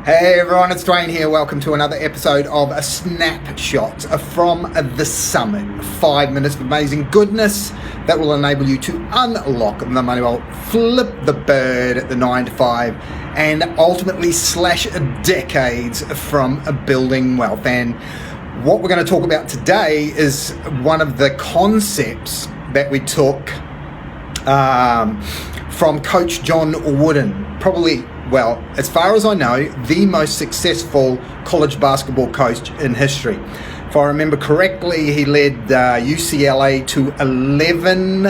Hey everyone, it's Dwayne here. Welcome to another episode of A Snapshot from the Summit. 5 minutes of amazing goodness that will enable you to unlock the money well, flip the bird at the 9 to 5, and ultimately slash decades from building wealth. And what we're going to talk about today is one of the concepts that we took from Coach John Wooden, probably, well, as far as I know, the most successful college basketball coach in history. If I remember correctly, he led UCLA to 11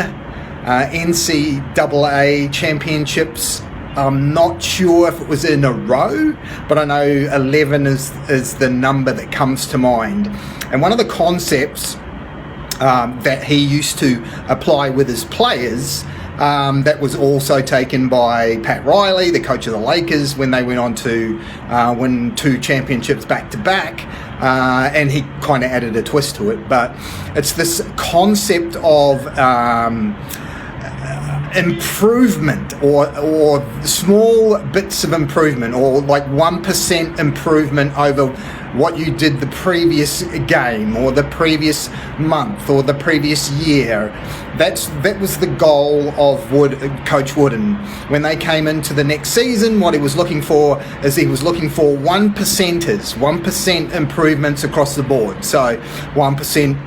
NCAA championships. I'm not sure if it was in a row, but I know 11 is the number that comes to mind. And one of the concepts that he used to apply with his players that was also taken by Pat Riley, the coach of the Lakers, when they went on to win 2 championships back to back, and he kind of added a twist to it. But it's this concept of improvement or small bits of improvement, or like 1% improvement over what you did the previous game or the previous month or the previous year. That was the goal of Coach Wooden. When they came into the next season, what he was looking for is he was looking for 1% improvements across the board. So 1%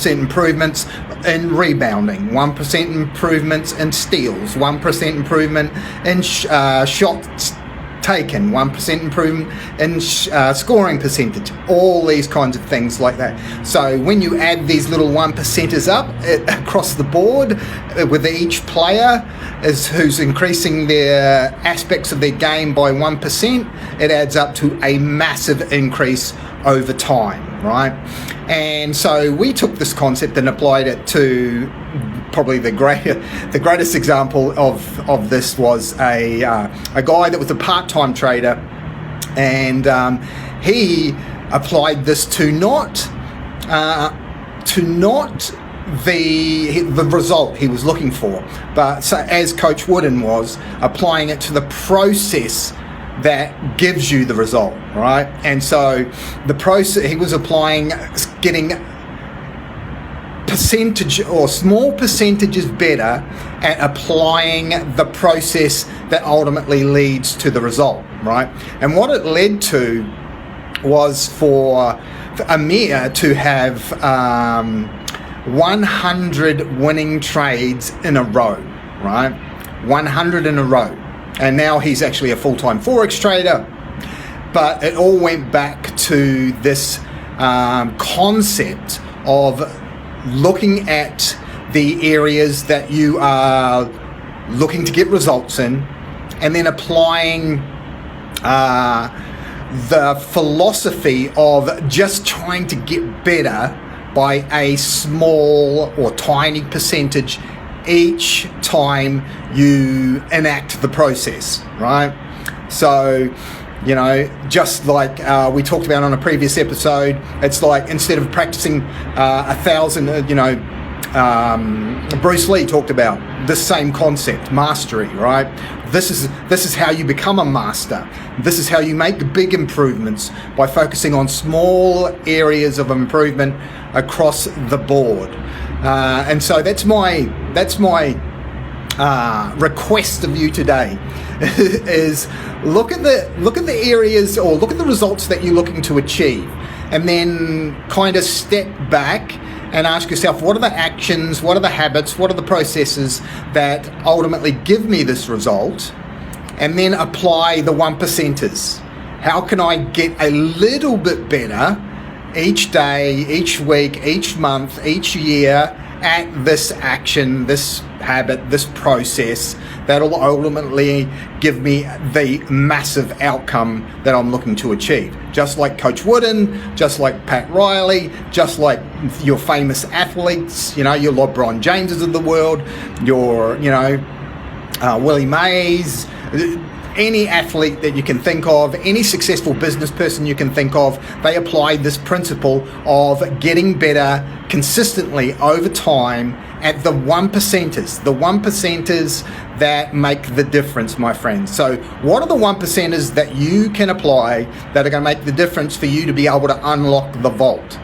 improvements in rebounding, 1% improvements in steals, 1% improvement in shots taken, 1% improvement in scoring percentage, all these kinds of things like that. So when you add these little 1%ers up across the board with each player who's increasing their aspects of their game by 1%, it adds up to a massive increase over time, right? And so we took this concept and applied it to probably the greatest example of this was a guy that was a part-time trader, and he applied this to not the result he was looking for, but so as Coach Wooden was applying it to the process that gives you the result, right? And so the process he was applying, getting percentage or small percentages better at applying the process that ultimately leads to the result, right? And what it led to was for Amir to have 100 winning trades in a row, right? 100 in a row. And now he's actually a full-time Forex trader. But it all went back to this concept of looking at the areas that you are looking to get results in, and then applying the philosophy of just trying to get better by a small or tiny percentage each time you enact the process, right? So, you know, just like we talked about on a previous episode, it's like instead of practicing 1,000, Bruce Lee talked about the same concept, mastery, right? This is how you become a master. This is how you make big improvements, by focusing on small areas of improvement across the board. And so that's my request of you today is look at the areas, or look at the results that you're looking to achieve, and then kind of step back and ask yourself, what are the actions, what are the habits, what are the processes that ultimately give me this result, and then apply the 1%ers. How can I get a little bit better each day, each week, each month, each year at this action, this habit, this process that'll ultimately give me the massive outcome that I'm looking to achieve. Just like Coach Wooden, just like Pat Riley, just like your famous athletes, you know, your LeBron Jameses of the world, your, you know, Willie Mays, any athlete that you can think of, any successful business person you can think of, they apply this principle of getting better consistently over time at the 1%ers that make the difference, my friends. So what are the 1%ers that you can apply that are going to make the difference for you to be able to unlock the vault,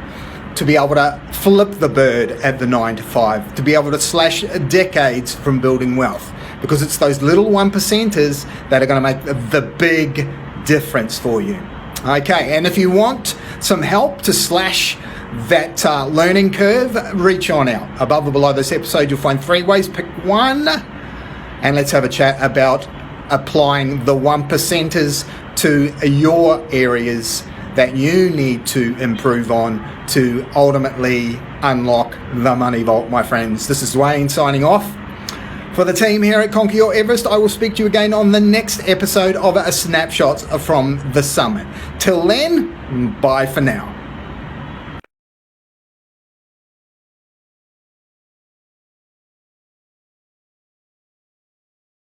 to be able to flip the bird at the 9 to 5, to be able to slash decades from building wealth? Because it's those little 1%ers that are going to make the big difference for you. Okay, and if you want some help to slash that learning curve, reach on out. Above or below this episode, you'll find 3 ways. Pick one, and let's have a chat about applying the 1%ers to your areas that you need to improve on to ultimately unlock the money vault, my friends. This is Wayne signing off. For the team here at Conquer Your Everest, I will speak to you again on the next episode of A Snapshot from the Summit. Till then, bye for now.